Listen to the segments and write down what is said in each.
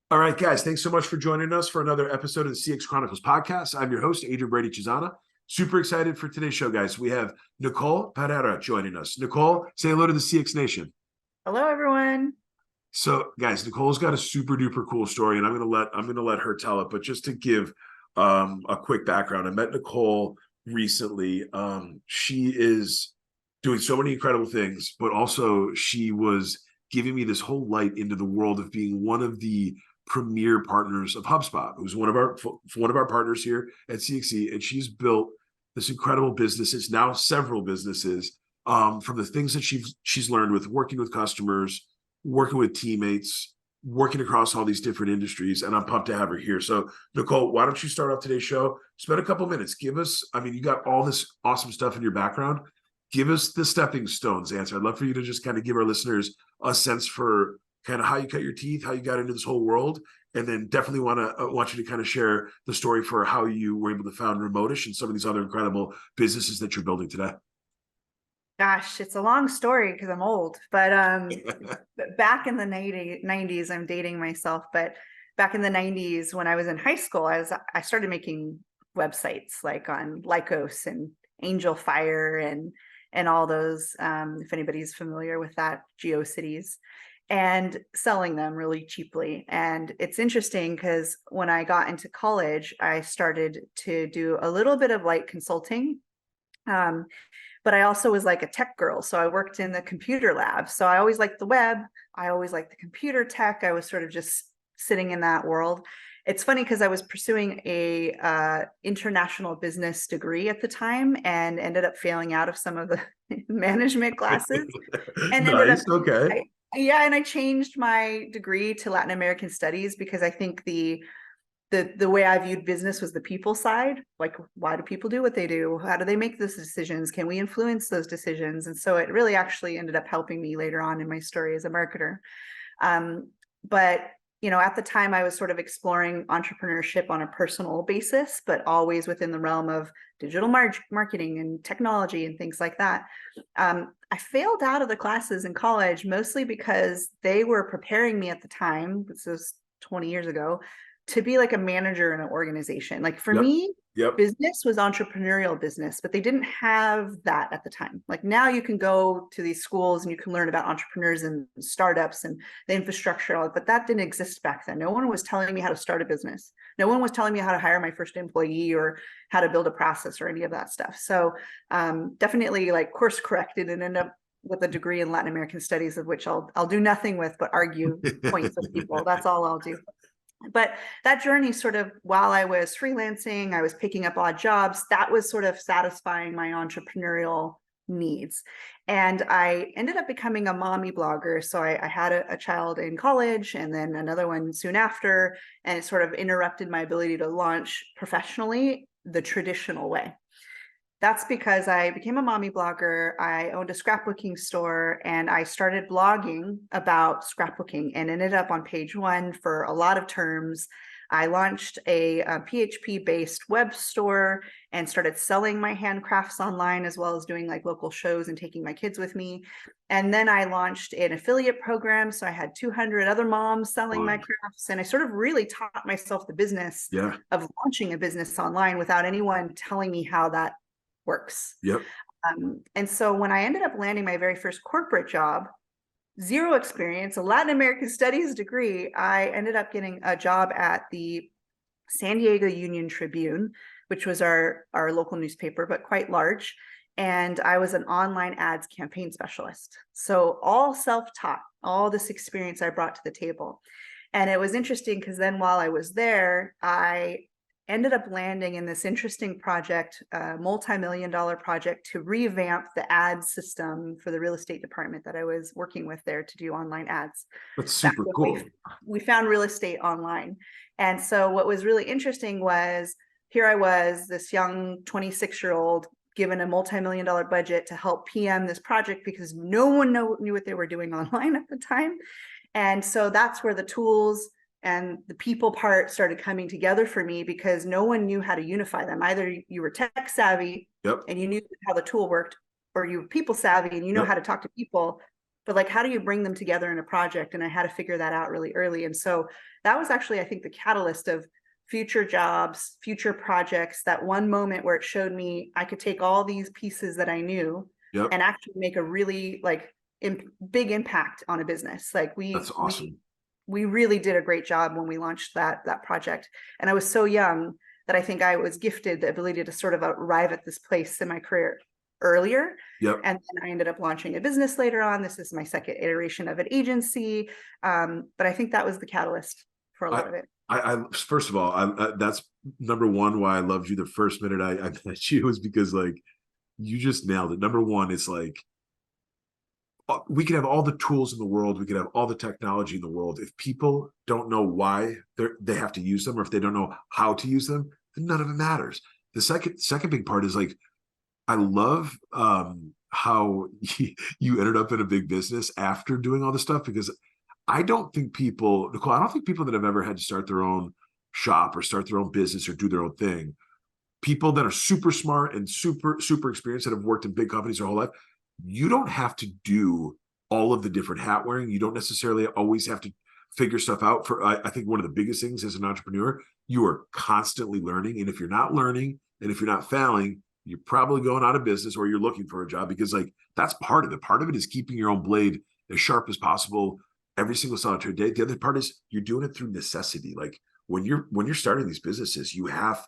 All right, guys, thanks so much for joining us for another episode of the CX Chronicles podcast. I'm your host, Adrian Brady Chisana. Super excited for today's show, guys. We have Nicole Pereira joining us. Nicole, say hello to the CX Nation. Hello, everyone. So, guys, Nicole's got a super duper cool story, and I'm gonna let her tell it. But just to give a quick background, I met Nicole recently. She is doing so many incredible things, but also she was giving me this whole light into the world of being one of the premier partners of HubSpot, who's one of our partners here at CXC, and she's built this incredible business. It's now several businesses from the things that she's learned with working with customers, working with teammates, working across all these different industries, and I'm pumped to have her here. So, Nicole, why don't you start off today's show? Spend a couple minutes. Give us, I mean, you got all this awesome stuff in your background. Give us the stepping stones answer. I'd love for you to just kind of give our listeners a sense for kind of how you cut your teeth, how you got into this whole world, and then definitely want you to kind of share the story for how you were able to found Remotish and some of these other incredible businesses that you're building today. Gosh, it's a long story because I'm old, but back in the 90s, I'm dating myself, but back in the 90s when I was in high school, I started making websites like on Lycos and Angel Fire and all those, if anybody's familiar with that, GeoCities, and selling them really cheaply. And it's interesting because when I got into college, I started to do a little bit of light consulting. But I also was like a tech girl. So I worked in the computer lab. So I always liked the web. I always liked the computer tech. I was sort of just sitting in that world. It's funny because I was pursuing a international business degree at the time and ended up failing out of some of the management classes and ended up, Nice. Okay. and I changed my degree to Latin American studies because I think the way I viewed business was the people side. Like, why do people do what they do? How do they make those decisions? Can we influence those decisions? And so it really actually ended up helping me later on in my story as a marketer. But at the time I was sort of exploring entrepreneurship on a personal basis, but always within the realm of digital marketing and technology and things like that. I failed out of the classes in college, mostly because they were preparing me at the time, this was 20 years ago, to be like a manager in an organization. Like for Yep. me, Yep. business was entrepreneurial business, but they didn't have that at the time. Like now you can go to these schools and you can learn about entrepreneurs and startups and the infrastructure, but that didn't exist back then. No one was telling me how to start a business. No one was telling me how to hire my first employee or how to build a process or any of that stuff. So definitely like course corrected and ended up with a degree in Latin American studies, of which I'll do nothing with but argue points with people. That's all I'll do. But that journey sort of, while I was freelancing, I was picking up odd jobs, that was sort of satisfying my entrepreneurial needs. And I ended up becoming a mommy blogger. So I had a child in college and then another one soon after, and it sort of interrupted my ability to launch professionally the traditional way. That's because I became a mommy blogger. I owned a scrapbooking store and I started blogging about scrapbooking and ended up on page one for a lot of terms. I launched a PHP-based web store and started selling my handcrafts online, as well as doing like local shows and taking my kids with me. And then I launched an affiliate program. So I had 200 other moms selling my crafts. And I sort of really taught myself the business of launching a business online without anyone telling me how that works. Yep. And so when I ended up landing my very first corporate job, zero experience, a Latin American studies degree, I ended up getting a job at the San Diego Union Tribune, which was our local newspaper, but quite large. And I was an online ads campaign specialist. So all self-taught, all this experience I brought to the table. And it was interesting because then while I was there, I ended up landing in this interesting project, a multi-million-dollar project to revamp the ad system for the real estate department that I was working with there to do online ads. That's super cool. We found real estate online. And so what was really interesting was here I was, this young 26-year-old given a multi-million-dollar budget to help PM this project because no one knew what they were doing online at the time. And so that's where the tools and the people part started coming together for me because no one knew how to unify them. Either you were tech savvy and you knew how the tool worked, or you were people savvy and you know how to talk to people, but like, how do you bring them together in a project? And I had to figure that out really early. And so that was actually, I think, the catalyst of future jobs, future projects, that one moment where it showed me I could take all these pieces that I knew Yep. and actually make a really like big impact on a business. Like That's awesome. we really did a great job when we launched that project. And I was so young that I think I was gifted the ability to sort of arrive at this place in my career earlier. Yep. And then I ended up launching a business later on. This is my second iteration of an agency. But I think that was the catalyst for a lot of it. I first of all, that's number one why I loved you the first minute I met you, was because like you just nailed it. Number one, it's like we could have all the tools in the world, we could have all the technology in the world. If people don't know why they have to use them, or if they don't know how to use them, then none of it matters. The second big part is like I love how you ended up in a big business after doing all this stuff, because I don't think people, Nicole, I don't think people that have ever had to start their own shop or start their own business or do their own thing, people that are super smart and super experienced that have worked in big companies their whole life, you don't have to do all of the different hat wearing. You don't necessarily always have to figure stuff out. I think one of the biggest things as an entrepreneur, you are constantly learning. And if you're not learning and if you're not failing, you're probably going out of business or you're looking for a job, because like that's part of it. Part of it is keeping your own blade as sharp as possible every single solitary day. The other part is you're doing it through necessity. Like when you're starting these businesses, you have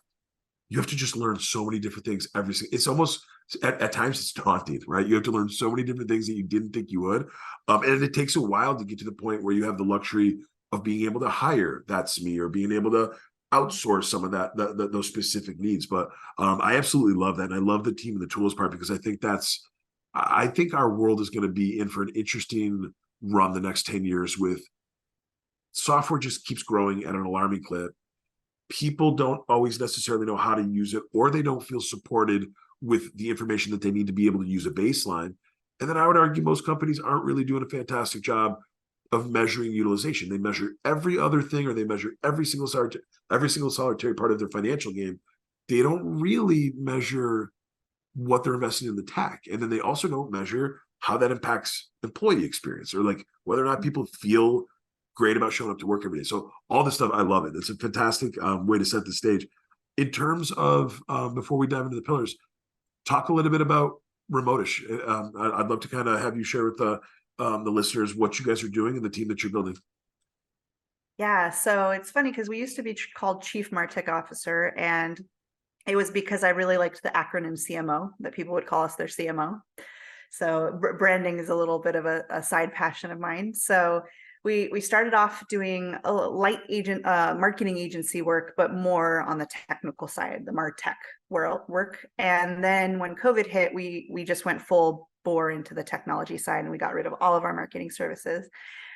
to just learn so many different things every single. It's almost at times it's daunting, right? You have to learn so many different things that you didn't think you would, and it takes a while to get to the point where you have the luxury of being able to hire that SME or being able to outsource some of those specific needs. But I absolutely love that, and I love the team and the tools part, because I think our world is going to be in for an interesting run the next 10 years with software just keeps growing at an alarming clip. People don't always necessarily know how to use it, or they don't feel supported with the information that they need to be able to use a baseline. And then I would argue most companies aren't really doing a fantastic job of measuring utilization. They measure every other thing, or they measure every single solitary part of their financial game. They don't really measure what they're investing in the tech. And then they also don't measure how that impacts employee experience, or like whether or not people feel great about showing up to work every day. So all this stuff, I love it. It's a fantastic way to set the stage. In terms of, before we dive into the pillars, talk a little bit about Remotish. I'd love to kind of have you share with the listeners what you guys are doing and the team that you're building. Yeah, so it's funny because we used to be called Chief MarTech Officer, and it was because I really liked the acronym CMO, that people would call us their CMO. So branding is a little bit of a side passion of mine. So we started off doing a light marketing agency work, but more on the technical side, the MarTech work. And then when COVID hit, we just went full bore into the technology side, and we got rid of all of our marketing services.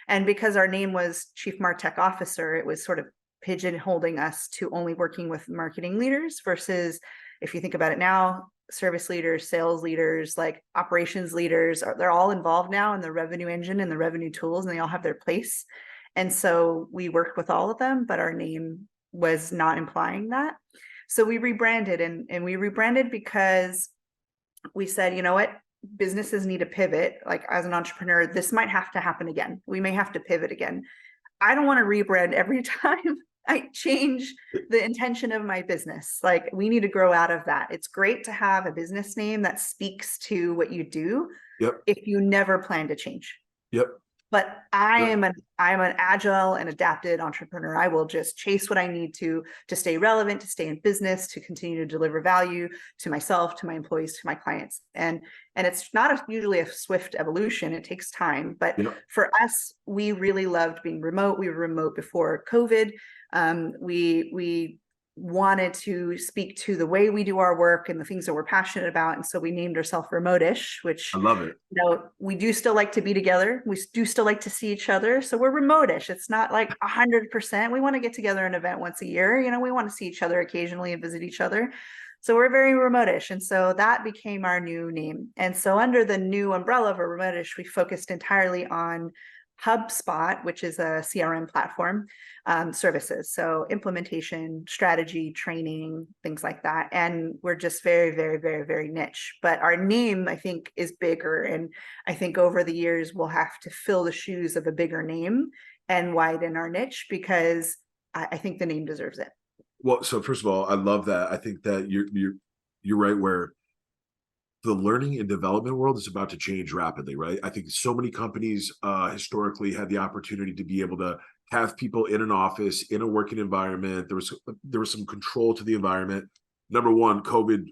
And because our name was Chief MarTech Officer, it was sort of pigeonholing us to only working with marketing leaders, versus if you think about it now, service leaders, sales leaders, like operations leaders, they're all involved now in the revenue engine and the revenue tools, and they all have their place. And so we worked with all of them, but our name was not implying that. So we rebranded, and we rebranded because we said, you know what, businesses need to pivot. Like as an entrepreneur, this might have to happen again. We may have to pivot again. I don't want to rebrand every time I change the intention of my business. Like we need to grow out of that. It's great to have a business name that speaks to what you do. Yep. If you never plan to change. Yep. But I'm an agile and adapted entrepreneur. I will just chase what I need to stay relevant, to stay in business, to continue to deliver value to myself, to my employees, to my clients. And it's not usually a swift evolution. It takes time. But for us, we really loved being remote. We were remote before COVID. We wanted to speak to the way we do our work and the things that we're passionate about. And so we named ourselves Remotish, which I love it. You know, we do still like to be together. We do still like to see each other. So we're Remotish. It's not like 100%. We want to get together an event once a year. You know, we want to see each other occasionally and visit each other. So we're very Remotish. And so that became our new name. And so under the new umbrella of Remotish, we focused entirely on HubSpot, which is a CRM platform, services. So implementation, strategy, training, things like that. And we're just very, very, very, very niche. But our name, I think, is bigger. And I think over the years, we'll have to fill the shoes of a bigger name and widen our niche, because I think the name deserves it. Well, so first of all, I love that. I think that you're right, where the learning and development world is about to change rapidly, right? I think so many companies historically had the opportunity to be able to have people in an office, in a working environment. There was some control to the environment. Number one, COVID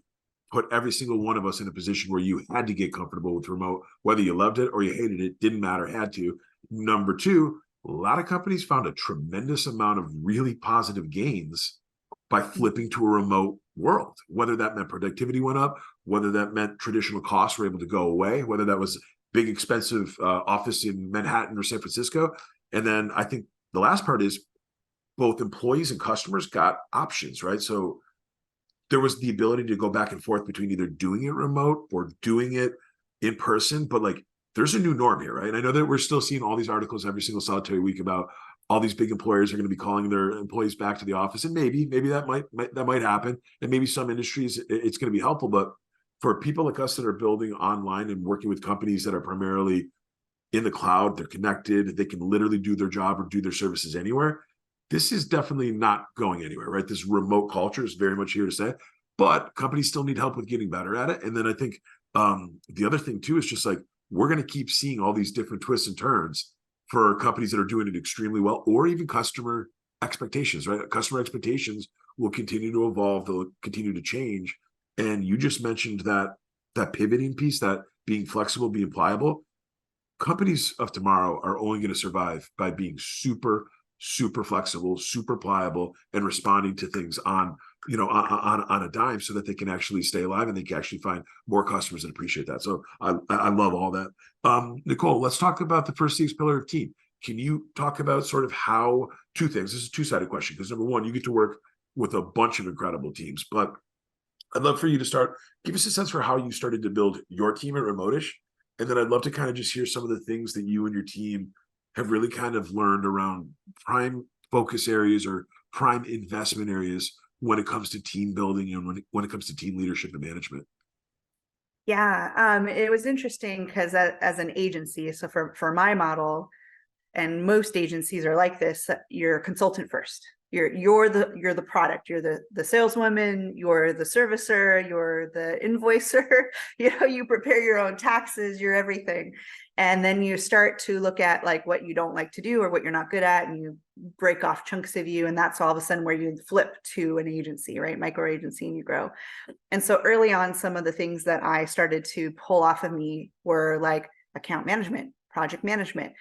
put every single one of us in a position where you had to get comfortable with remote, whether you loved it or you hated it, didn't matter, had to. Number two, a lot of companies found a tremendous amount of really positive gains by flipping to a remote world, whether that meant productivity went up, whether that meant traditional costs were able to go away, whether that was big, expensive office in Manhattan or San Francisco. And then I think the last part is both employees and customers got options, right? So there was the ability to go back and forth between either doing it remote or doing it in person. But like, there's a new norm here, right? And I know that we're still seeing all these articles every single solitary week about all these big employers are going to be calling their employees back to the office, and maybe that might happen, and maybe some industries it's going to be helpful. But for people like us that are building online and working with companies that are primarily in the cloud, they're connected, they can literally do their job or do their services anywhere. This is definitely not going anywhere, right? This remote culture is very much here to stay, but companies still need help with getting better at it. And then I think the other thing too is just like, we're going to keep seeing all these different twists and turns for companies that are doing it extremely well, or even customer expectations, right? Customer expectations will continue to evolve, they'll continue to change. And you just mentioned that pivoting piece, that being flexible, being pliable. Companies of tomorrow are only going to survive by being super flexible, super pliable, and responding to things on a dime, so that they can actually stay alive and they can actually find more customers that appreciate that. So I love all that. Nicole, let's talk about the first CX pillar of team. Can you talk about sort of how two things? This is a two-sided question, because number one, you get to work with a bunch of incredible teams, but I'd love for you to start. Give us a sense for how you started to build your team at Remotish, and then I'd love to kind of just hear some of the things that you and your team have really kind of learned around prime focus areas or prime investment areas when it comes to team building and when it comes to team leadership and management. Yeah, it was interesting because as an agency, so for my model, and most agencies are like this, you're consultant first. You're the product, you're the saleswoman, you're the servicer, you're the invoicer, you prepare your own taxes, you're everything. And then you start to look at like what you don't like to do or what you're not good at, and you break off chunks of you, and that's all of a sudden where you flip to an agency, right? Micro agency, and you grow. And so early on, some of the things that I started to pull off of me were like account management, project management,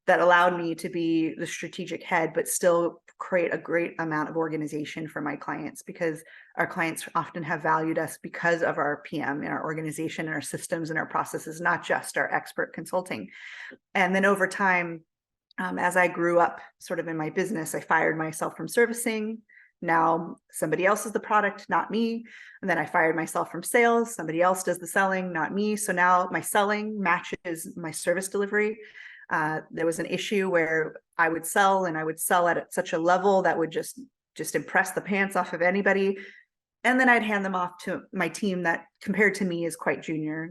that allowed me to be the strategic head, but still create a great amount of organization for my clients, because our clients often have valued us because of our PM and our organization and our systems and our processes, not just our expert consulting. And then over time, as I grew up sort of in my business, I fired myself from servicing. Now somebody else is the product, not me. And then I fired myself from sales. Somebody else does the selling, not me. So now my selling matches my service delivery. There was an issue where I would sell, and I would sell at such a level that would just impress the pants off of anybody. And then I'd hand them off to my team that compared to me is quite junior.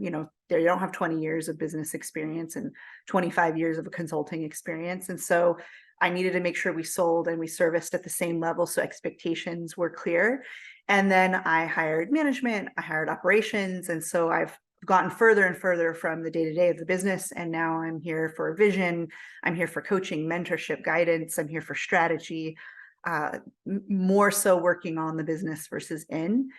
They don't have 20 years of business experience and 25 years of consulting experience. And so I needed to make sure we sold and we serviced at the same level, so expectations were clear. And then I hired management, I hired operations. And so I've gotten further and further from the day-to-day of the business. And now I'm here for vision. I'm here for coaching, mentorship, guidance. I'm here for strategy, more so working on the business versus in.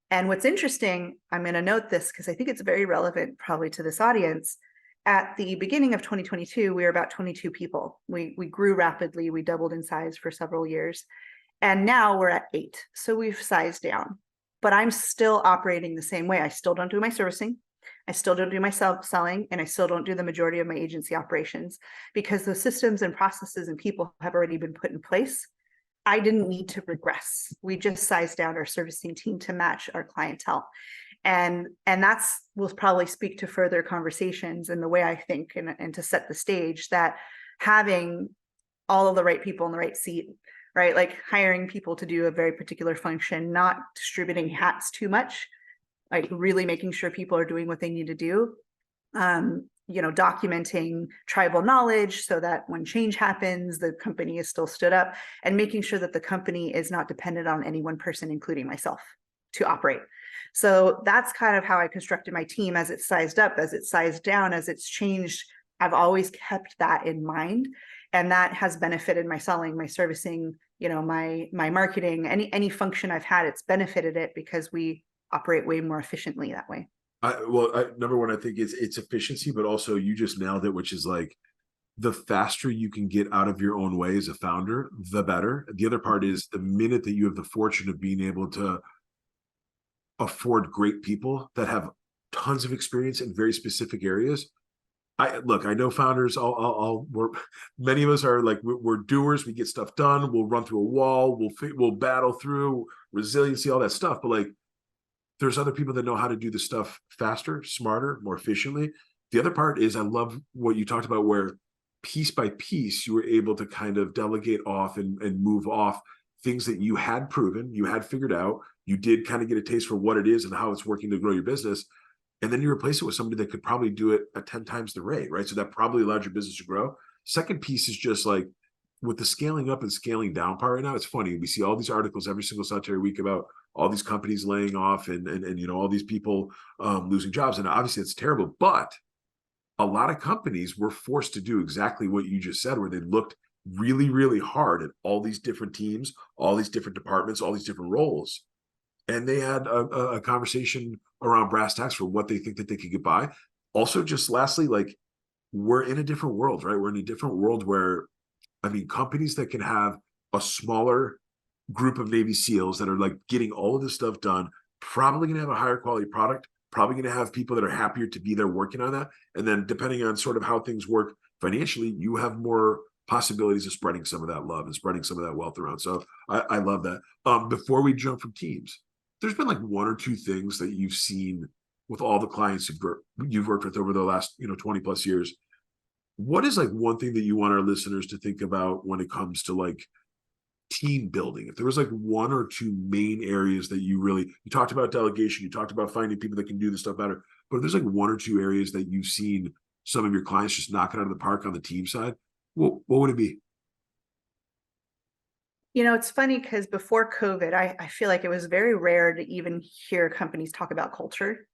And what's interesting, I'm going to note this because I think it's very relevant probably to this audience. At the beginning of 2022, we were about 22 people. We grew rapidly. We doubled in size for several years. And now we're at 8. So we've sized down. But I'm still operating the same way. I still don't do my servicing. I still don't do my selling, and I still don't do the majority of my agency operations, because the systems and processes and people have already been put in place. I didn't need to regress. We just sized down our servicing team to match our clientele. And that's will probably speak to further conversations and the way I think, and to set the stage, that having all of the right people in the right seat, right? Like hiring people to do a very particular function, not distributing hats too much, like really making sure people are doing what they need to do, documenting tribal knowledge so that when change happens, the company is still stood up, and making sure that the company is not dependent on any one person, including myself, to operate. So that's kind of how I constructed my team. As it's sized up, as it's sized down, as it's changed, I've always kept that in mind. And that has benefited my selling, my servicing, my marketing, any function I've had, it's benefited it because we operate way more efficiently that way. Number one, I think it's efficiency, but also you just nailed it, which is like the faster you can get out of your own way as a founder, the better. The other part is the minute that you have the fortune of being able to afford great people that have tons of experience in very specific areas. I know founders, many of us are like, we're doers. We get stuff done. We'll run through a wall. We'll battle through resiliency, all that stuff. But like, there's other people that know how to do the stuff faster, smarter, more efficiently. The other part is I love what you talked about, where piece by piece, you were able to kind of delegate off and move off things that you had proven, you had figured out. You did kind of get a taste for what it is and how it's working to grow your business. And then you replace it with somebody that could probably do it at 10 times the rate, right? So that probably allowed your business to grow. Second piece is just like with the scaling up and scaling down part right now, it's funny. We see all these articles every single solitary week about all these companies laying off and all these people losing jobs. And obviously it's terrible, but a lot of companies were forced to do exactly what you just said, where they looked really, really hard at all these different teams, all these different departments, all these different roles. And they had a conversation around brass tacks for what they think that they could get by. Also, just lastly, like, we're in a different world, right? We're in a different world where, companies that can have a smaller group of Navy SEALs that are like getting all of this stuff done, probably going to have a higher quality product, probably going to have people that are happier to be there working on that. And then depending on sort of how things work financially, you have more possibilities of spreading some of that love and spreading some of that wealth around. So I love that. Before we jump from teams, there's been like one or two things that you've seen with all the clients you've worked with over the last 20 plus years. What is like one thing that you want our listeners to think about when it comes to like team building? If there was like one or two main areas that you talked about delegation, you talked about finding people that can do this stuff better, but if there's like one or two areas that you've seen some of your clients just knock it out of the park on the team side, what would it be? It's funny because before COVID, I feel like it was very rare to even hear companies talk about culture,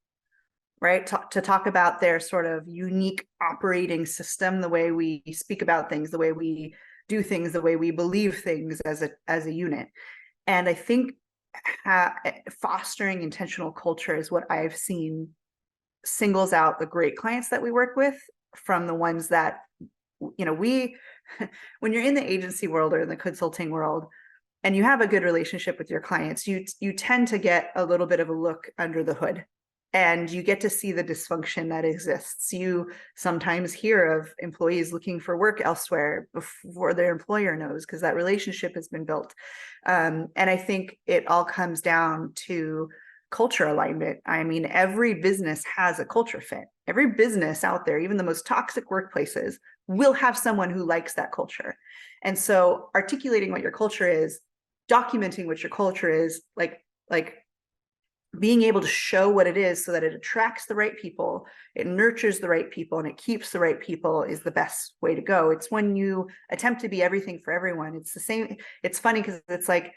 right? To talk about their sort of unique operating system, the way we speak about things, the way we do things, the way we believe things as a unit. And I think fostering intentional culture is what I've seen singles out the great clients that we work with from the ones that, when you're in the agency world or in the consulting world and you have a good relationship with your clients, you tend to get a little bit of a look under the hood and you get to see the dysfunction that exists. You sometimes hear of employees looking for work elsewhere before their employer knows, because that relationship has been built. And I think it all comes down to culture alignment. Every business has a culture fit. Every business out there, even the most toxic workplaces, will have someone who likes that culture. And so articulating what your culture is, documenting what your culture is, like being able to show what it is so that it attracts the right people, it nurtures the right people, and it keeps the right people is the best way to go. It's when you attempt to be everything for everyone. It's the same. It's funny because it's like,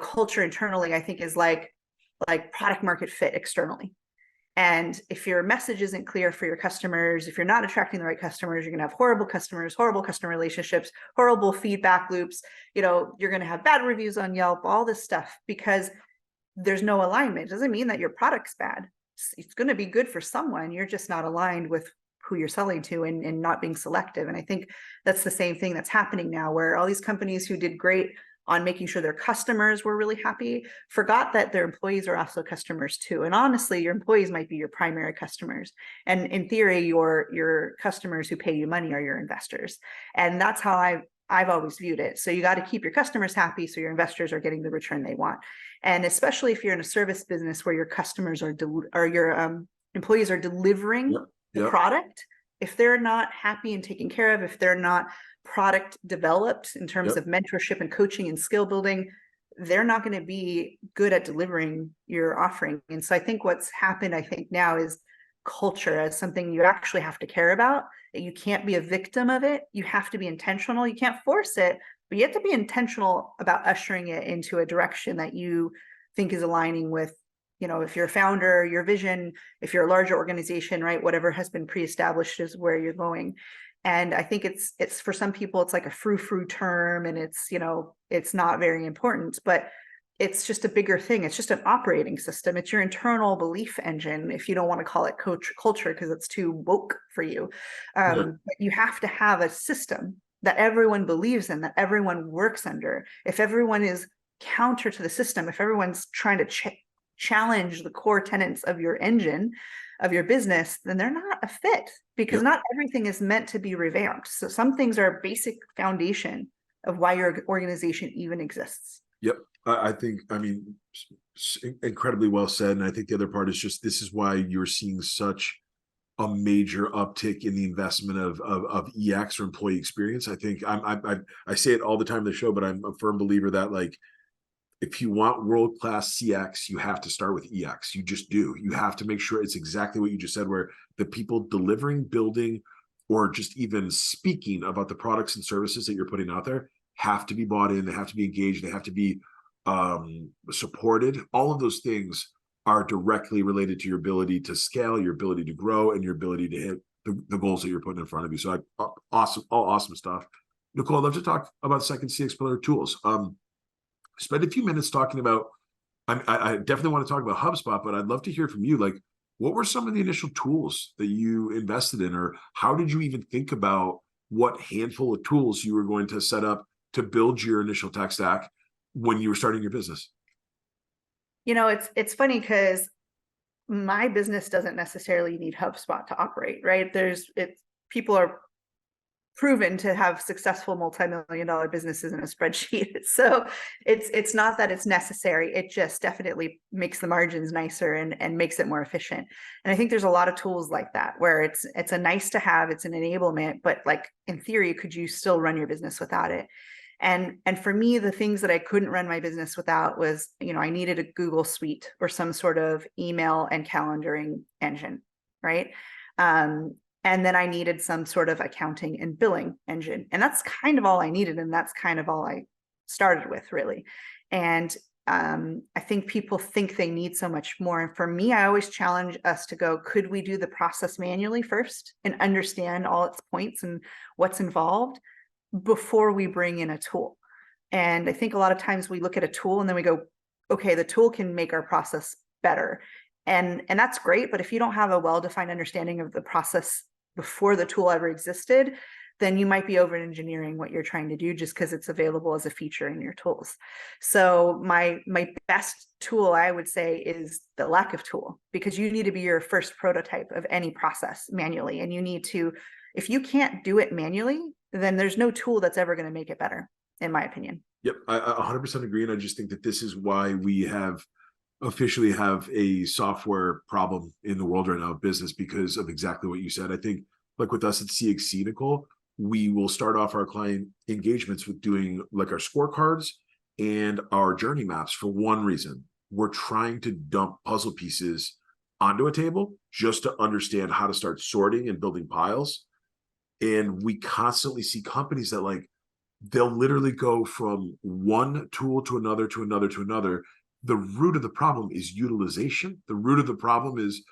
culture internally, I think, is like product market fit externally. And if your message isn't clear for your customers, if you're not attracting the right customers, you're going to have horrible customers, horrible customer relationships, horrible feedback loops. You're going to have bad reviews on Yelp, all this stuff, because there's no alignment. It doesn't mean that your product's bad. It's going to be good for someone. You're just not aligned with who you're selling to and not being selective. And I think that's the same thing that's happening now, where all these companies who did great on making sure their customers were really happy forgot that their employees are also customers too. And honestly, your employees might be your primary customers. And in theory, your customers who pay you money are your investors. And that's how I've always viewed it. So you got to keep your customers happy so your investors are getting the return they want. And especially if you're in a service business where your customers or your employees are delivering the product, if they're not happy and taken care of, if they're not product developed in terms of mentorship and coaching and skill building, they're not going to be good at delivering your offering. And so I think what's happened, now is culture as something you actually have to care about, that you can't be a victim of it. You have to be intentional. You can't force it, but you have to be intentional about ushering it into a direction that you think is aligning with, if you're a founder, your vision, if you're a larger organization, right, whatever has been pre-established is where you're going. And I think it's for some people, it's like a frou-frou term, and it's not very important, but it's just a bigger thing. It's just an operating system. It's your internal belief engine, if you don't want to call it culture because it's too woke for you. But you have to have a system that everyone believes in, that everyone works under. If everyone is counter to the system, if everyone's trying to challenge the core tenets of your engine, of your business, then they're not a fit, because not everything is meant to be revamped. So some things are a basic foundation of why your organization even exists. Yep. I think, incredibly well said. And I think the other part is just, this is why you're seeing such a major uptick in the investment of EX, or employee experience. I think I say it all the time in the show, but I'm a firm believer that, like, if you want world-class CX, you have to start with EX. You just do. You have to make sure it's exactly what you just said, where the people delivering, building, or just even speaking about the products and services that you're putting out there have to be bought in. They have to be engaged. They have to be supported. All of those things are directly related to your ability to scale, your ability to grow, and your ability to hit the goals that you're putting in front of you. So awesome, all awesome stuff. Nicole, I'd love to talk about second CX pillar, tools. Spend a few minutes talking about, I definitely want to talk about HubSpot, but I'd love to hear from you. Like, what were some of the initial tools that you invested in, or how did you even think about what handful of tools you were going to set up to build your initial tech stack when you were starting your business? It's funny because my business doesn't necessarily need HubSpot to operate, right? People are proven to have successful multi-million-dollar businesses in a spreadsheet. So it's not that it's necessary. It just definitely makes the margins nicer and makes it more efficient. And I think there's a lot of tools like that, where it's a nice to have, it's an enablement, but like in theory, could you still run your business without it? And for me, the things that I couldn't run my business without was, I needed a Google Suite or some sort of email and calendaring engine, right? And then I needed some sort of accounting and billing engine. And that's kind of all I needed. And that's kind of all I started with, really. And I think people think they need so much more. And for me, I always challenge us to go, could we do the process manually first and understand all its points and what's involved before we bring in a tool? And I think a lot of times we look at a tool and then we go, okay, the tool can make our process better. And that's great. But if you don't have a well-defined understanding of the process before the tool ever existed, then you might be over engineering what you're trying to do just because it's available as a feature in your tools. So my best tool, I would say, is the lack of tool, because you need to be your first prototype of any process manually. And you need to, if you can't do it manually, then there's no tool that's ever going to make it better, in my opinion. Yep, I 100% agree. And I just think that this is why we officially have a software problem in the world right now of business, because of exactly what you said. I think, like with us at CXC, Nicole, we will start off our client engagements with doing like our scorecards and our journey maps for one reason. We're trying to dump puzzle pieces onto a table just to understand how to start sorting and building piles. And we constantly see companies that, like, they'll literally go from one tool to another, to another, to another. The root of the problem is utilization. The root of the problem is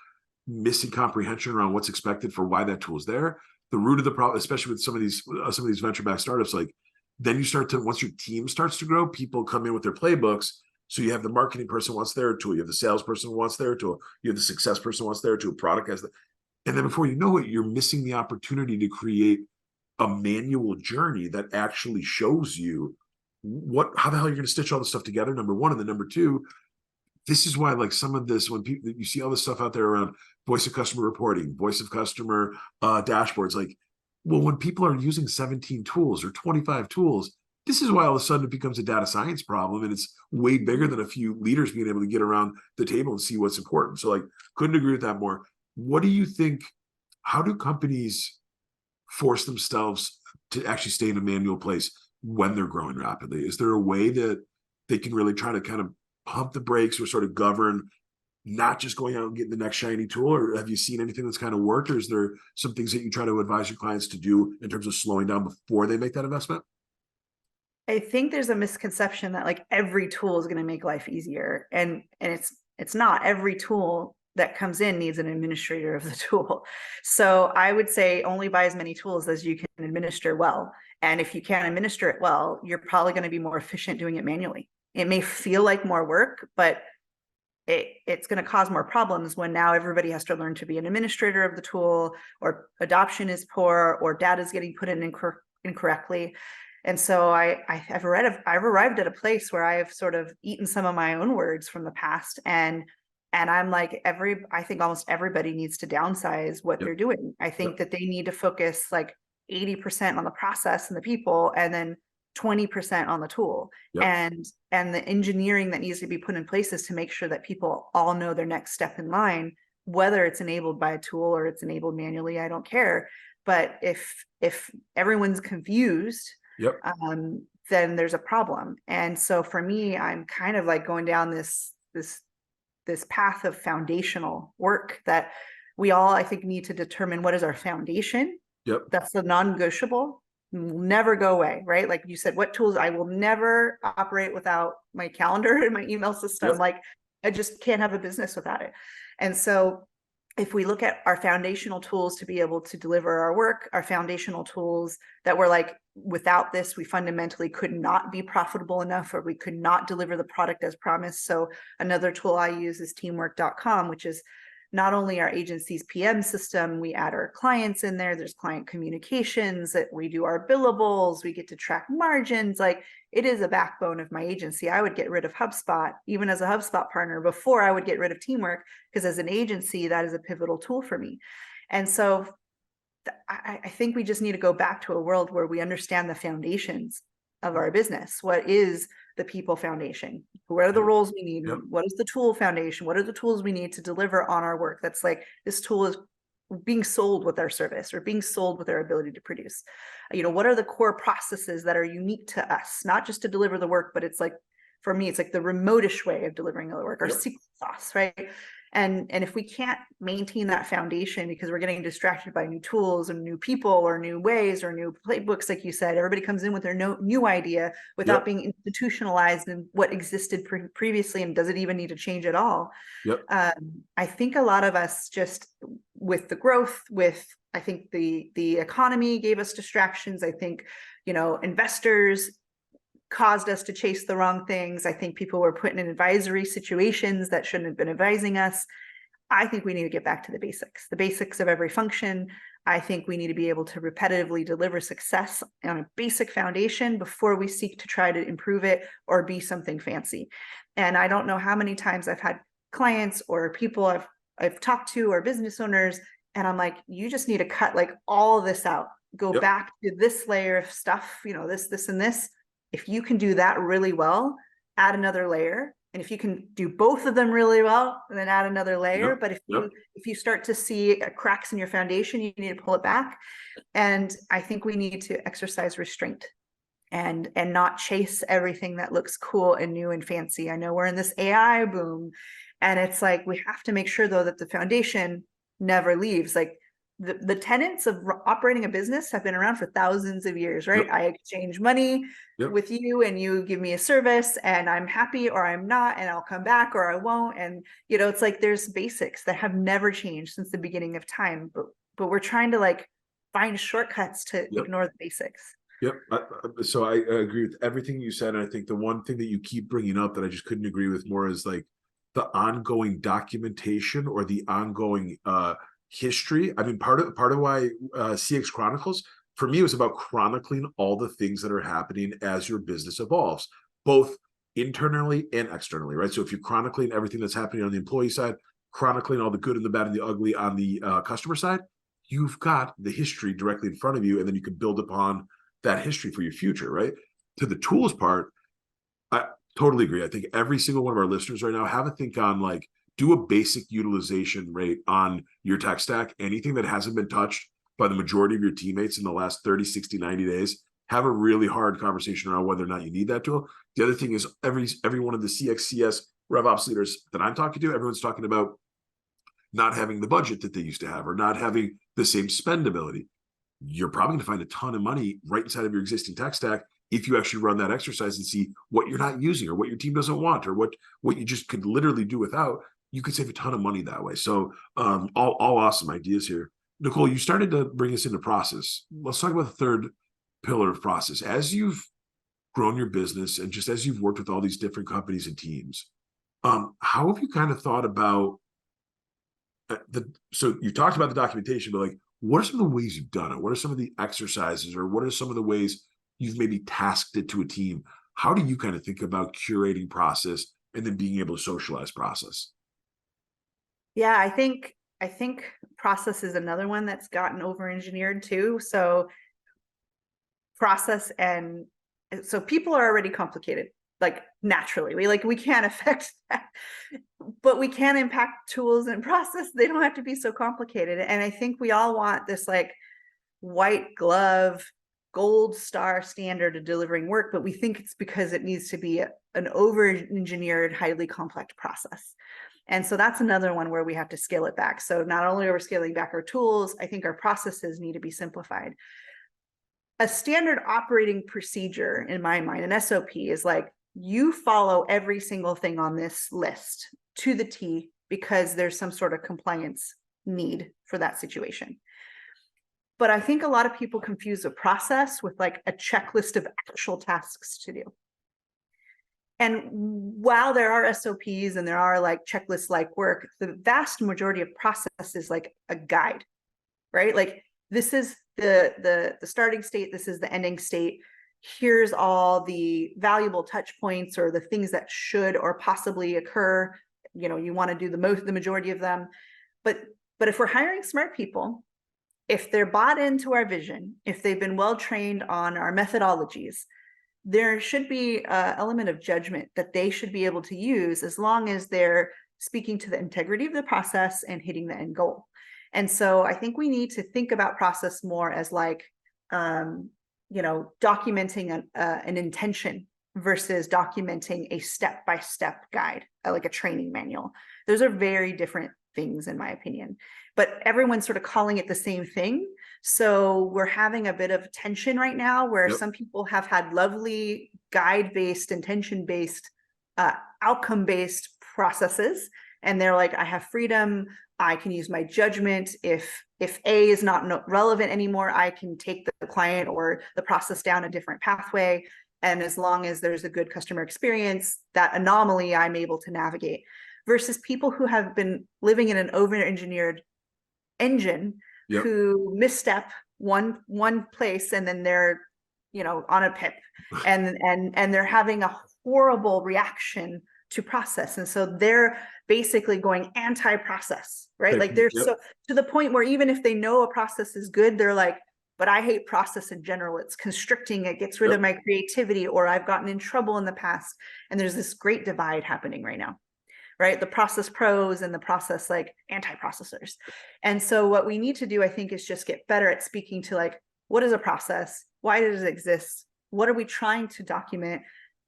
missing comprehension around what's expected for why that tool is there. The root of the problem, especially with some of these venture-backed startups, like, then you start to, once your team starts to grow, people come in with their playbooks. So you have the marketing person wants their tool, you have the salesperson wants their tool, you have the success person wants their tool, product has the, and then before you know it, you're missing the opportunity to create a manual journey that actually shows you how the hell you're going to stitch all this stuff together, number one. And then number two, this is why, like, some of this, when people, you see all this stuff out there around voice of customer reporting, voice of customer dashboards, like, well, when people are using 17 tools or 25 tools, this is why all of a sudden it becomes a data science problem, and it's way bigger than a few leaders being able to get around the table and see what's important. So, like, couldn't agree with that more. What do you think, how do companies force themselves to actually stay in a manual place when they're growing rapidly? Is there a way that they can really try to kind of pump the brakes or sort of govern not just going out and getting the next shiny tool? Or have you seen anything that's kind of worked? Or is there some things that you try to advise your clients to do in terms of slowing down before they make that investment? I think there's a misconception that like every tool is going to make life easier, and it's not. Every tool that comes in needs an administrator of the tool. So I would say only buy as many tools as you can administer well. And if you can't administer it well, you're probably going to be more efficient doing it manually. It may feel like more work, but it's going to cause more problems when now everybody has to learn to be an administrator of the tool, or adoption is poor, or data is getting put in incorrectly. And so I've arrived at a place where I've sort of eaten some of my own words from the past, and I'm like, I think almost everybody needs to downsize what they're doing. I think that they need to focus like 80% on the process and the people, and then 20% on the tool, and the engineering that needs to be put in places to make sure that people all know their next step in line, whether it's enabled by a tool or it's enabled manually, I don't care. But if everyone's confused, then there's a problem. And so for me, I'm kind of like going down this path of foundational work that we all, I think, need to determine what is our foundation. That's the non-negotiable, will never go away, right? Like you said, what tools? I will never operate without my calendar and my email system. Like I just can't have a business without it. And so if we look at our foundational tools to be able to deliver our work, our foundational tools that were like, without this, we fundamentally could not be profitable enough, or we could not deliver the product as promised. So another tool I use is teamwork.com, which is not only our agency's PM system, we add our clients in there. There's client communications, that we do our billables, we get to track margins. Like, it is a backbone of my agency. I would get rid of HubSpot, even as a HubSpot partner, before I would get rid of Teamwork, because as an agency, that is a pivotal tool for me. And so I think we just need to go back to a world where we understand the foundations of our business. What is the people foundation? What are the roles we need? What is the tool foundation? What are the tools we need to deliver on our work? That's like, this tool is being sold with our service, or being sold with our ability to produce. What are the core processes that are unique to us, not just to deliver the work, but it's like, for me, it's like the remotish way of delivering the work, our secret sauce, right? And if we can't maintain that foundation because we're getting distracted by new tools and new people or new ways or new playbooks, like you said, everybody comes in with their new idea without being institutionalized in what existed previously, and does it even need to change at all? I think a lot of us just, with the growth, I think the economy gave us distractions. I think, investors caused us to chase the wrong things. I think people were put in advisory situations that shouldn't have been advising us. I think we need to get back to the basics of every function. I think we need to be able to repetitively deliver success on a basic foundation before we seek to try to improve it or be something fancy. And I don't know how many times I've had clients or people I've talked to, or business owners, and I'm like, you just need to cut like all this out, go back to this layer of stuff, this and this. If you can do that really well, add another layer. And if you can do both of them really well, then add another layer. But if you start to see cracks in your foundation, you need to pull it back. And I think we need to exercise restraint and not chase everything that looks cool and new and fancy. I know we're in this AI boom, and it's like, we have to make sure though that the foundation never leaves. Like, the tenets of operating a business have been around for thousands of years, right? I exchange money with you, and you give me a service, and I'm happy or I'm not, and I'll come back or I won't. And, it's like, there's basics that have never changed since the beginning of time, but we're trying to like find shortcuts to ignore the basics. So I agree with everything you said. And I think the one thing that you keep bringing up that I just couldn't agree with more is like the ongoing documentation, or the ongoing, history. I mean, part of why CX Chronicles for me was about chronicling all the things that are happening as your business evolves, both internally and externally, right? So if you're chronicling everything that's happening on the employee side, chronicling all the good and the bad and the ugly on the customer side, you've got the history directly in front of you, and then you can build upon that history for your future, right? To the tools part, I totally agree. I think every single one of our listeners right now, have a think on like, do a basic utilization rate on your tech stack. Anything that hasn't been touched by the majority of your teammates in the last 30, 60, 90 days, have a really hard conversation around whether or not you need that tool. The other thing is every one of the CXCS RevOps leaders that I'm talking to, everyone's talking about not having the budget that they used to have or not having the same spendability. You're probably going to find a ton of money right inside of your existing tech stack if you actually run that exercise and see what you're not using or what your team doesn't want or what you just could literally do without. You could save a ton of money that way. So all awesome ideas here. Nicole, you started to bring us into process. Let's talk about the third pillar of process. As you've grown your business and just as you've worked with all these different companies and teams, how have you kind of thought about so you talked about the documentation, but like, what are some of the ways you've done it? What are some of the exercises or what are some of the ways you've maybe tasked it to a team? How do you kind of think about curating process and then being able to socialize process? Yeah, I think process is another one that's gotten over engineered too. So process and so people are already complicated, like naturally. We can't affect that, but we can impact tools and process. They don't have to be so complicated. And I think we all want this like white glove, gold star standard of delivering work, but we think it's because it needs to be an over engineered, highly complex process. And so that's another one where we have to scale it back. So not only are we scaling back our tools, I think our processes need to be simplified. A standard operating procedure, in my mind, an SOP, is like you follow every single thing on this list to the T because there's some sort of compliance need for that situation. But I think a lot of people confuse a process with like a checklist of actual tasks to do. And while there are SOPs and there are like checklists like work, the vast majority of process is like a guide, right? Like this is the starting state, this is the ending state. Here's all the valuable touch points or the things that should or possibly occur. You know, you want to do the majority of them. But if we're hiring smart people, if they're bought into our vision, if they've been well trained on our methodologies, there should be an element of judgment that they should be able to use as long as they're speaking to the integrity of the process and hitting the end goal. And so I think we need to think about process more as like, documenting an intention versus documenting a step-by-step guide, like a training manual. Those are very different things in my opinion, but everyone's sort of calling it the same thing. So we're having a bit of tension right now where some people have had lovely guide-based, intention-based, outcome-based processes. And they're like, I have freedom. I can use my judgment. If A is not relevant anymore, I can take the client or the process down a different pathway. And as long as there's a good customer experience, that anomaly I'm able to navigate. Versus people who have been living in an over-engineered engine who misstep one place and then they're, on a pip and they're having a horrible reaction to process. And so they're basically going anti-process, right? Like they're so to the point where even if they know a process is good, they're like, but I hate process in general. It's constricting. It gets rid of my creativity, or I've gotten in trouble in the past. And there's this great divide happening right now, right? The process pros and the process like anti-processors. And so what we need to do, I think, is just get better at speaking to like, what is a process? Why does it exist? What are we trying to document?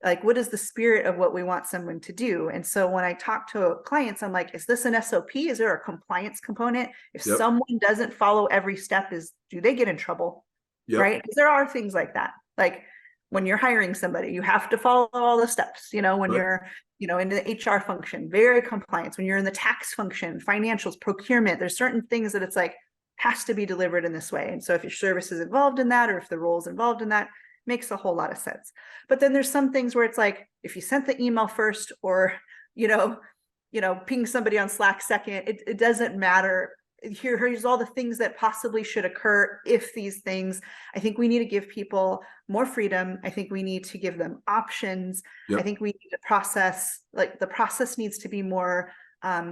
Like, what is the spirit of what we want someone to do? And so when I talk to clients, I'm like, is this an SOP? Is there a compliance component? If someone doesn't follow every step, do they get in trouble? Right? Because there are things like that. Like when you're hiring somebody, you have to follow all the steps, when you're, in the HR function, very compliance. When you're in the tax function, financials, procurement, there's certain things that it's like, has to be delivered in this way. And so if your service is involved in that, or if the role is involved in that, makes a whole lot of sense. But then there's some things where it's like, if you sent the email first or, ping somebody on Slack second, it doesn't matter. Here's all the things that possibly should occur if these things. I think we need to give people more freedom. I think we need to give them options. I think we need to process, like the process needs to be more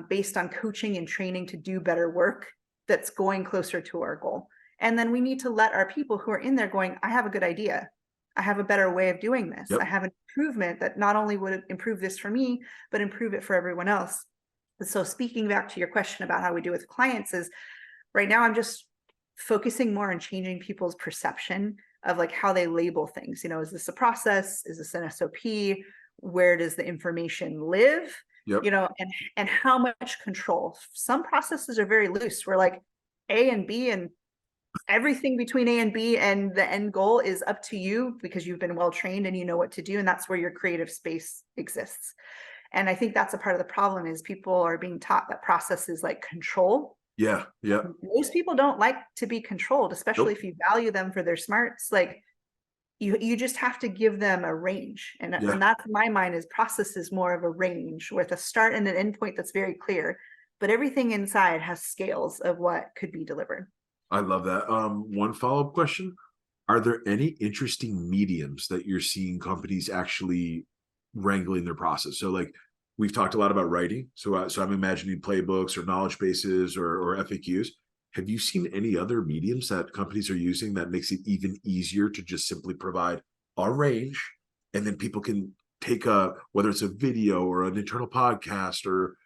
based on coaching and training to do better work that's going closer to our goal. And then we need to let our people who are in there going, I have a good idea. I have a better way of doing this. I have an improvement that not only would improve this for me, but improve it for everyone else. So speaking back to your question about how we do with clients is right now, I'm just focusing more on changing people's perception of like how they label things. Is this a process? Is this an SOP? Where does the information live? Yep. you know, and how much control. Some processes are very loose. We're like A and B, and everything between A and B and the end goal is up to you because you've been well trained and you know what to do. And that's where your creative space exists. And I think that's a part of the problem is people are being taught that process is like control. Yeah. Yeah. Most people don't like to be controlled, especially Nope. if you value them for their smarts. Like you just have to give them a range. Yeah. And that's my mind is process is more of a range with a start and an end point that's very clear. But everything inside has scales of what could be delivered. I love that. One follow-up question. Are there any interesting mediums that you're seeing companies actually wrangling their process? So like we've talked a lot about writing. So I'm imagining playbooks or knowledge bases or FAQs. Have you seen any other mediums that companies are using that makes it even easier to just simply provide a range and then people can take whether it's a video or an internal podcast or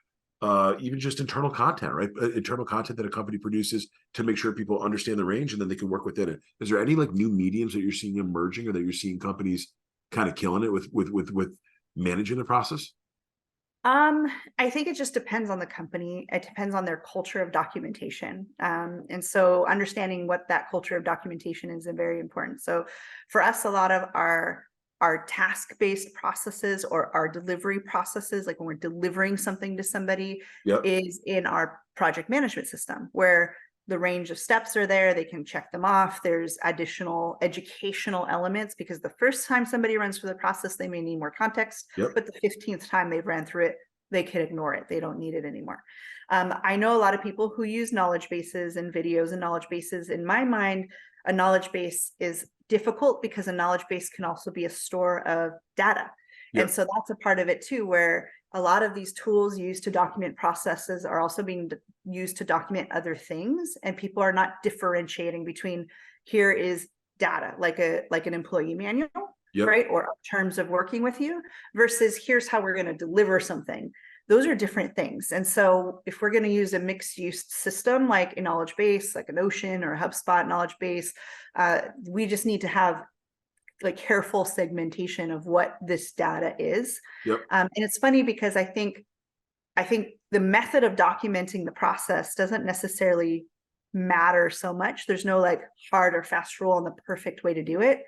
even just internal content, right? Internal content that a company produces to make sure people understand the range and then they can work within it. Is there any like new mediums that you're seeing emerging or that you're seeing companies kind of killing it with managing the process? I think it just depends on the company. It depends on their culture of documentation. And so understanding what that culture of documentation is very important. So for us, a lot of our task-based processes or our delivery processes, like when we're delivering something to somebody, Yep. is in our project management system where the range of steps are there. They can check them off. There's additional educational elements because the first time somebody runs through the process, they may need more context, Yep. but the 15th time they've ran through it, they can ignore it. They don't need it anymore. I know a lot of people who use knowledge bases and videos and knowledge bases. In my mind, a knowledge base is difficult because a knowledge base can also be a store of data. Yep. And so that's a part of it too, where a lot of these tools used to document processes are also being used to document other things. And people are not differentiating between here is data, like an employee manual, Yep. right? Or terms of working with you versus here's how we're going to deliver something. Those are different things. And so if we're going to use a mixed use system, like a knowledge base, like a Notion or a HubSpot knowledge base, we just need to have like careful segmentation of what this data is. Yep. And it's funny because I think the method of documenting the process doesn't necessarily matter so much. There's no like hard or fast rule on the perfect way to do it.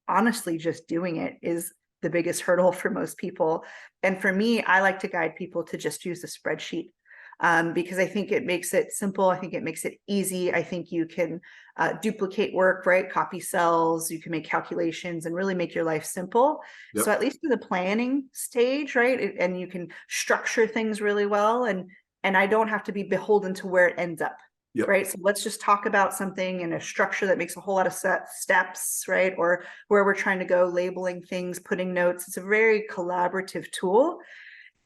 Honestly, just doing it is the biggest hurdle for most people. And for me, I like to guide people to just use a spreadsheet because I think it makes it simple. I think it makes it easy. I think you can duplicate work, right? Copy cells, you can make calculations and really make your life simple. Yep. So at least in the planning stage, right? And you can structure things really well. And I don't have to be beholden to where it ends up. Yep. Right. So let's just talk about something in a structure that makes a whole lot of steps, right? Or where we're trying to go, labeling things, putting notes. It's a very collaborative tool.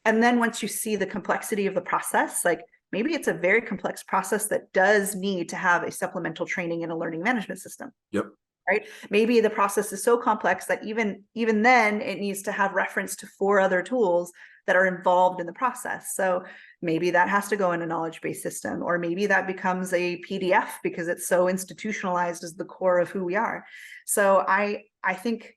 And then once you see the complexity of the process, like maybe it's a very complex process that does need to have a supplemental training in a learning management system. Yep. Right. Maybe the process is so complex that even then it needs to have reference to 4 other tools that are involved in the process. So maybe that has to go in a knowledge-based system, or maybe that becomes a PDF because it's so institutionalized as the core of who we are. So I think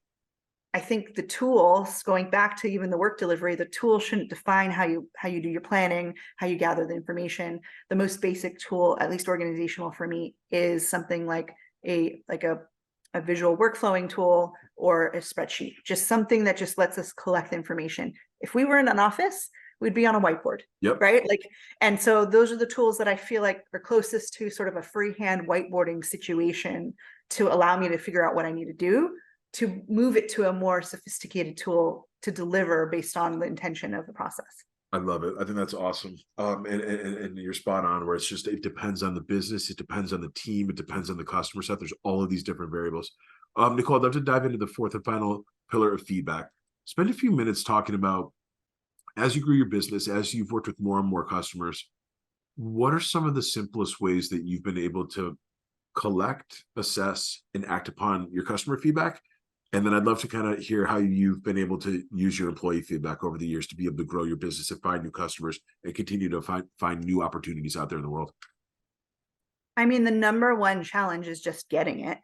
the tools, going back to even the work delivery, the tool shouldn't define how you do your planning, how you gather the information. The most basic tool, at least organizational for me, is something like a visual workflowing tool or a spreadsheet, just something that just lets us collect information. If we were in an office, we'd be on a whiteboard. Yep. Right. Like, and so those are the tools that I feel like are closest to sort of a freehand whiteboarding situation to allow me to figure out what I need to do to move it to a more sophisticated tool to deliver based on the intention of the process. I love it. I think that's awesome. And you're spot on where it's just, it depends on the business. It depends on the team. It depends on the customer set. There's all of these different variables. Nicole, I'd love to dive into the 4th and final pillar of feedback. Spend a few minutes talking about, as you grew your business, as you've worked with more and more customers, what are some of the simplest ways that you've been able to collect, assess, and act upon your customer feedback? And then I'd love to kind of hear how you've been able to use your employee feedback over the years to be able to grow your business and find new customers and continue to find new opportunities out there in the world. I mean, the number one challenge is just getting it,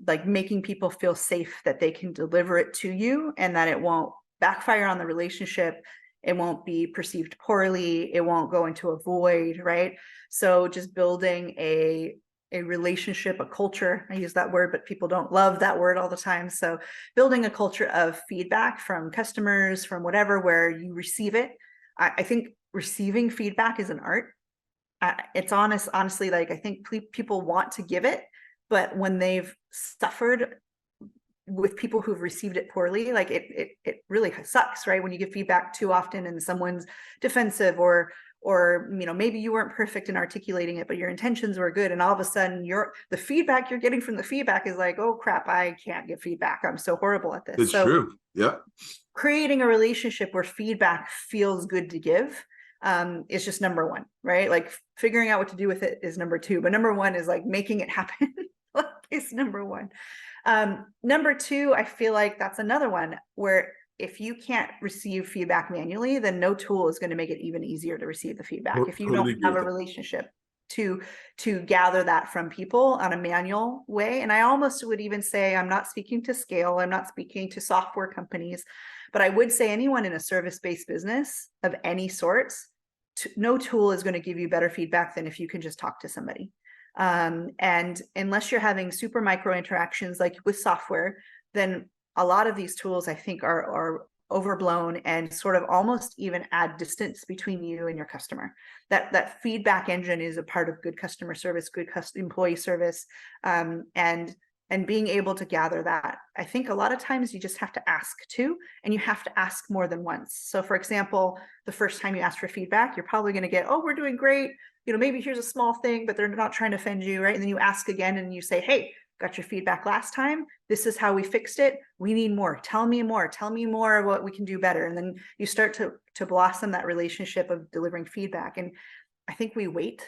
like making people feel safe that they can deliver it to you and that it won't backfire on the relationship. It won't be perceived poorly. It won't go into a void, right? So just building a relationship, a culture. I use that word, but people don't love that word all the time. So building a culture of feedback from customers, from whatever, where you receive it. I think receiving feedback is an art. It's honestly, like, I think people want to give it, but when they've suffered with people who've received it poorly, like it really sucks, right? When you give feedback too often and someone's defensive, or maybe you weren't perfect in articulating it, but your intentions were good, and all of a sudden the feedback you're getting from the feedback is like, oh crap, I can't give feedback, I'm so horrible at this. It's so true. Yeah. Creating a relationship where feedback feels good to give is just number one, right? Like figuring out what to do with it is number two, but number one is like making it happen. Like, it's number one. Number two, I feel like that's another one where if you can't receive feedback manually, then no tool is going to make it even easier to receive the feedback. If you Totally don't have a relationship to gather that from people on a manual way. And I almost would even say, I'm not speaking to scale, I'm not speaking to software companies, but I would say anyone in a service-based business of any sorts, no tool is going to give you better feedback than if you can just talk to somebody. And unless you're having super micro interactions like with software, then a lot of these tools I think are overblown and sort of almost even add distance between you and your customer. That feedback engine is a part of good customer service, good employee service, and being able to gather that. I think a lot of times you just have to ask too, and you have to ask more than once. So for example, the first time you ask for feedback, you're probably going to get, oh, we're doing great. Maybe here's a small thing, but they're not trying to offend you, right? And then you ask again and you say, hey, got your feedback last time. This is how we fixed it. We need more. Tell me more. Tell me more of what we can do better. And then you start to blossom that relationship of delivering feedback. And I think we wait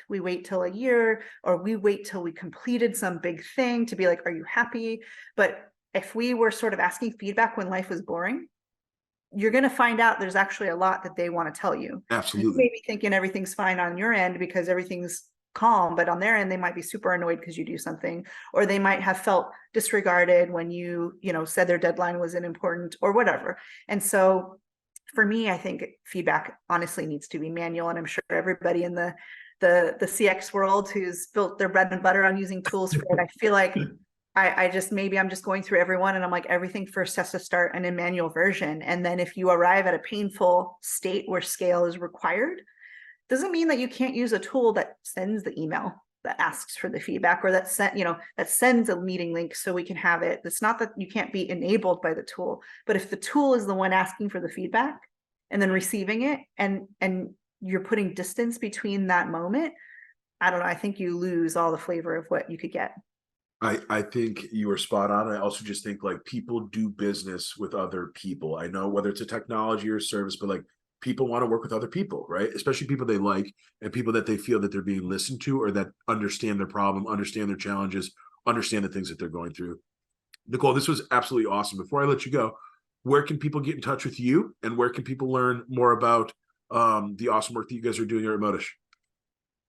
till a year, or we wait till we completed some big thing to be like, are you happy? But if we were sort of asking feedback when life was boring, you're going to find out there's actually a lot that they want to tell you. Absolutely. You may be thinking everything's fine on your end because everything's calm, but on their end, they might be super annoyed because you do something, or they might have felt disregarded when you said their deadline wasn't important or whatever. And so for me, I think feedback honestly needs to be manual. And I'm sure everybody in the CX world who's built their bread and butter on using tools for it, I feel like maybe I'm just going through everyone and I'm like, everything first has to start in a manual version. And then if you arrive at a painful state where scale is required, doesn't mean that you can't use a tool that sends the email that asks for the feedback, or that sends a meeting link so we can have it. It's not that you can't be enabled by the tool, but if the tool is the one asking for the feedback and then receiving it, and you're putting distance between that moment, I don't know, I think you lose all the flavor of what you could get. I think you are spot on. I also just think like people do business with other people. I know whether it's a technology or service, but like people want to work with other people, right? Especially people they like and people that they feel that they're being listened to, or that understand their problem, understand their challenges, understand the things that they're going through. Nicole, this was absolutely awesome. Before I let you go, where can people get in touch with you, and where can people learn more about the awesome work that you guys are doing here at Remotish?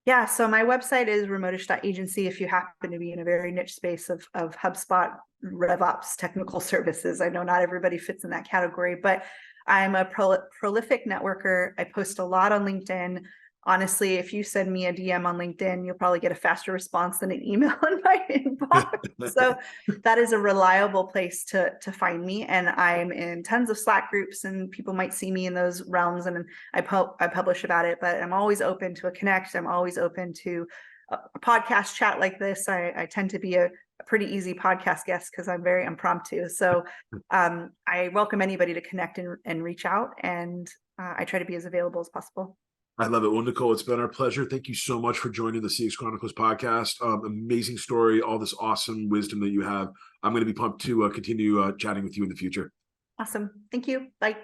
Yeah, so my website is remotish.agency if you happen to be in a very niche space of HubSpot, RevOps, technical services. I know not everybody fits in that category, but I'm a prolific networker. I post a lot on LinkedIn. Honestly, if you send me a DM on LinkedIn, you'll probably get a faster response than an email in my inbox. So that is a reliable place to find me. And I'm in tons of Slack groups, and people might see me in those realms, and I publish about it, but I'm always open to a connect. I'm always open to a podcast chat like this. I tend to be a pretty easy podcast guest because I'm very impromptu. So I welcome anybody to connect and reach out, and I try to be as available as possible. I love it. Well, Nicole, it's been our pleasure. Thank you so much for joining the CX Chronicles podcast. Amazing story, all this awesome wisdom that you have. I'm going to be pumped to continue chatting with you in the future. Awesome. Thank you. Bye.